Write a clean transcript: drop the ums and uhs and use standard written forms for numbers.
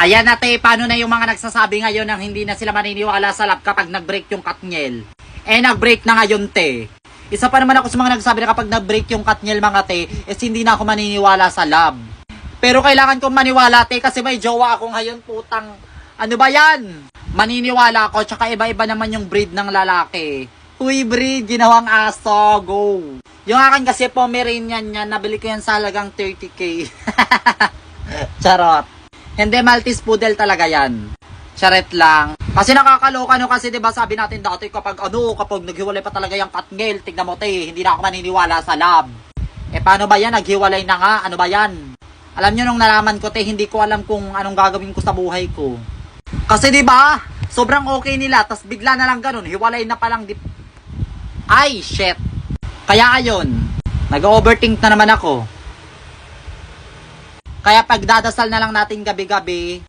Ayan na te, paano na yung mga nagsasabi ngayon ng hindi na sila maniniwala sa love kapag nag-break yung Katniel? Nag-break na ngayon te. Isa pa naman ako sa mga nagsasabi na kapag nag-break yung Katniel mga te, hindi na ako maniniwala sa love. Pero kailangan kong maniwala te kasi may jowa ako ngayon putang. Ano ba yan? Maniniwala ako tsaka iba-iba naman yung breed ng lalaki. Huy breed, ginawang aso, go. Yung akin kasi Pomeranian yan, nabili ko yan sa halagang 30k. Charot. Hindi, Maltese Poodle talaga yan. Charet lang. Kasi nakakaloka no kasi 'di ba sabi natin dati kapag naghiwalay pa talaga yung Katniel, tignan mo te, hindi na ako maniniwala sa love. Paano ba yan? Naghiwalay na nga. Ano ba yan? Alam niyo nung nalaman ko te, hindi ko alam kung anong gagawin ko sa buhay ko. Kasi 'di ba? Sobrang okay nila, tas bigla na lang ganun, hiwalay na palang Ay, shit. Kaya ayun, nag-overthink na naman ako. Kaya pagdadasal na lang natin gabi-gabi,